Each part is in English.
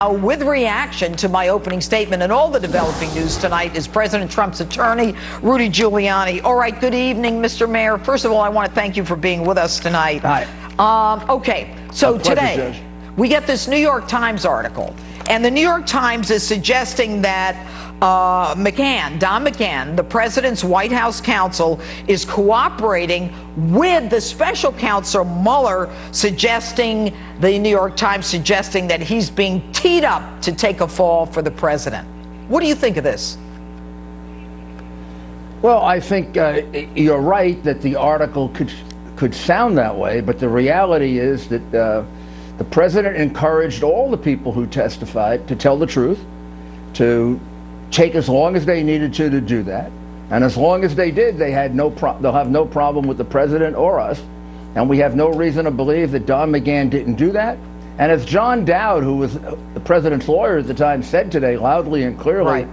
With reaction to my opening statement and all the developing news tonight is President Trump's attorney, Rudy Giuliani. All right, good evening, Mr. Mayor. First of all, I want to thank you for being with us tonight. Hi. Okay, so today Judge. we get this New York Times article, and the New York Times is suggesting that Don McGahn, the president's White House counsel, is cooperating with the special counsel Mueller, the New York Times suggesting that he's being teed up to take a fall for the president. What do you think of this? Well, I think you're right that the article could sound that way, but the reality is that the president encouraged all the people who testified to tell the truth, to take as long as they needed to do that, and as long as they did, they'll have no problem with the president or us, and we have no reason to believe that Don McGahn didn't do that. And as John Dowd, who was the president's lawyer at the time, said today loudly and clearly,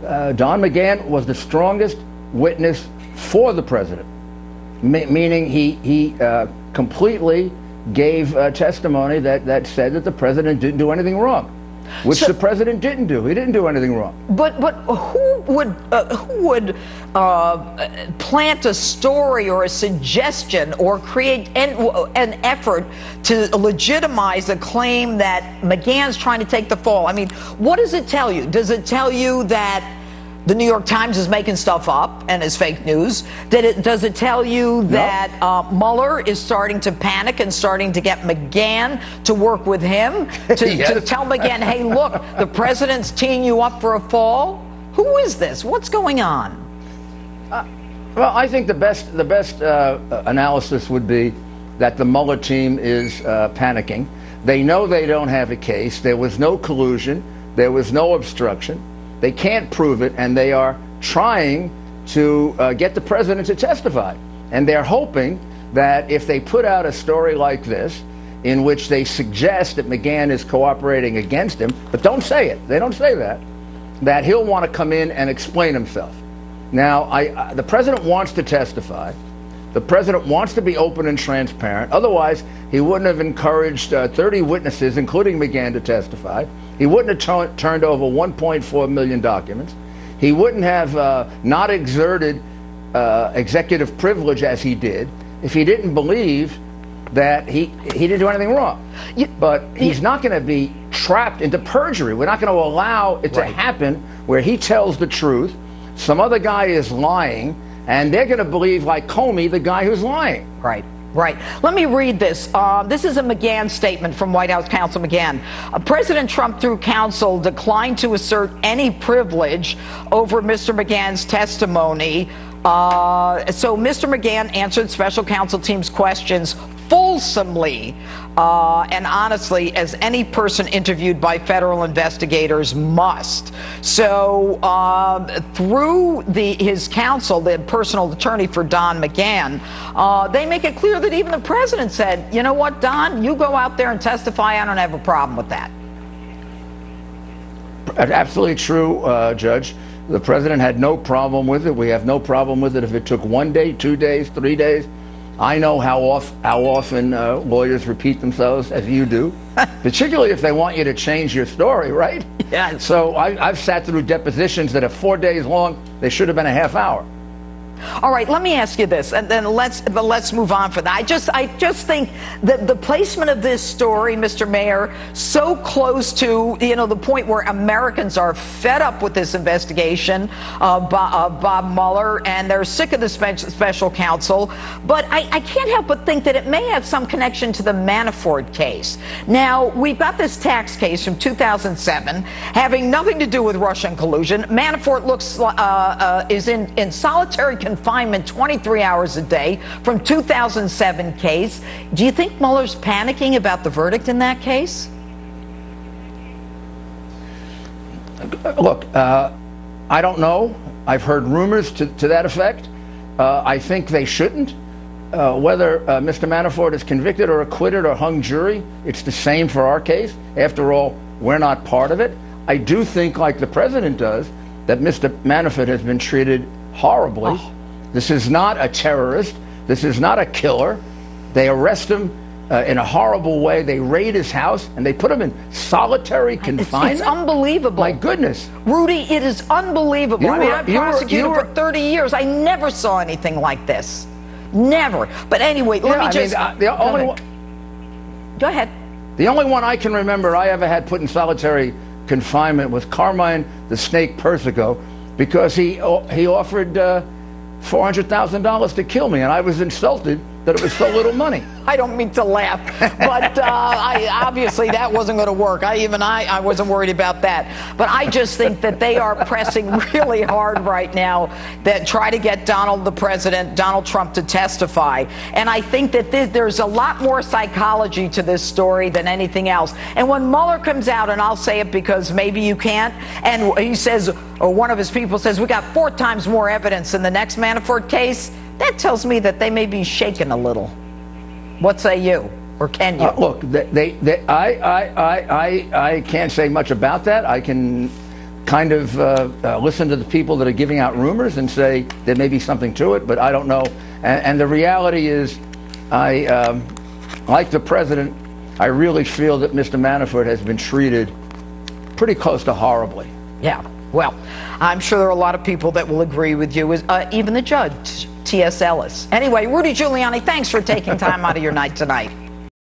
right, Don McGahn was the strongest witness for the president, meaning he completely gave testimony that said that the president didn't do anything wrong. Which the president didn't do. He didn't do anything wrong. But who would plant a story or a suggestion or create an effort to legitimize a claim that McGahn's trying to take the fall? I mean, what does it tell you? Does it tell you that the New York Times is making stuff up and is fake news? Does it tell you that Mueller is starting to panic and starting to get McGahn to work with him to, yes, to tell McGahn, hey, look, the president's teeing you up for a fall? Who is this? What's going on? Well, I think the best analysis would be that the Mueller team is panicking. They know they don't have a case. There was no collusion. There was no obstruction. They can't prove it, and they are trying to get the president to testify. And they're hoping that if they put out a story like this, in which they suggest that McGahn is cooperating against him, but don't say it, they don't say that he'll want to come in and explain himself. Now, the president wants to testify. The president wants to be open and transparent. Otherwise, he wouldn't have encouraged 30 witnesses, including McGahn, to testify. He wouldn't have turned over 1.4 million documents. He wouldn't have not exerted executive privilege as he did if he didn't believe that he didn't do anything wrong. But he's not going to be trapped into perjury. We're not going to allow it to happen where he tells the truth, some other guy is lying, and they're going to believe, like Comey, the guy who's lying. Right. Let me read this. This is a McGahn statement from White House counsel McGahn. President Trump, through counsel, declined to assert any privilege over Mr. McGahn's testimony. So Mr. McGahn answered special counsel team's questions fulsomely and honestly, as any person interviewed by federal investigators must. So through his counsel, the personal attorney for Don McGahn, they make it clear that even the president said, you know what, Don, you go out there and testify. I don't have a problem with that. Absolutely true, Judge. The president had no problem with it. We have no problem with it if it took 1 day, 2 days, 3 days. I know how often lawyers repeat themselves, as you do, particularly if they want you to change your story, right? Yeah. So I've sat through depositions that are 4 days long. They should have been a half hour. All right, let me ask you this, and then let's move on for that. I just think that the placement of this story, Mr. Mayor, so close to the point where Americans are fed up with this investigation of Bob Mueller, and they're sick of the special counsel. But I can't help but think that it may have some connection to the Manafort case. Now, we've got this tax case from 2007 having nothing to do with Russian collusion. Manafort is in solitary confinement 23 hours a day from 2007 case. Do you think Mueller's panicking about the verdict in that case? Look, I don't know. I've heard rumors to that effect. I think they shouldn't. Whether Mr. Manafort is convicted or acquitted or hung jury, it's the same for our case. After all, we're not part of it. I do think, like the president does, that Mr. Manafort has been treated horribly. This is not a terrorist. This is not a killer. They arrest him in a horrible way. They raid his house and they put him in solitary confinement. It's unbelievable. My goodness. Rudy, it is unbelievable. I prosecuted for 30 years. I never saw anything like this. Never. But anyway, let me just... Go ahead. The only one I can remember I ever had put in solitary confinement was Carmine the Snake Persico, because he offered $400,000 to kill me, and I was insulted that it was so little money. I don't mean to laugh, but obviously that wasn't going to work. I wasn't worried about that. But I just think that they are pressing really hard right now that try to get Donald Trump to testify. And I think that there's a lot more psychology to this story than anything else. And when Mueller comes out, and I'll say it because maybe you can't, and he says, or one of his people says, we got 4 times more evidence in the next Manafort case, that tells me that they may be shaken a little. What say you, or can you? Look, I can't say much about that. I can kind of listen to the people that are giving out rumors and say there may be something to it, but I don't know. And the reality is, like the president, I really feel that Mr. Manafort has been treated pretty close to horribly. Yeah, well, I'm sure there are a lot of people that will agree with you, even the judge, T.S. Ellis. Anyway, Rudy Giuliani, thanks for taking time out of your night tonight.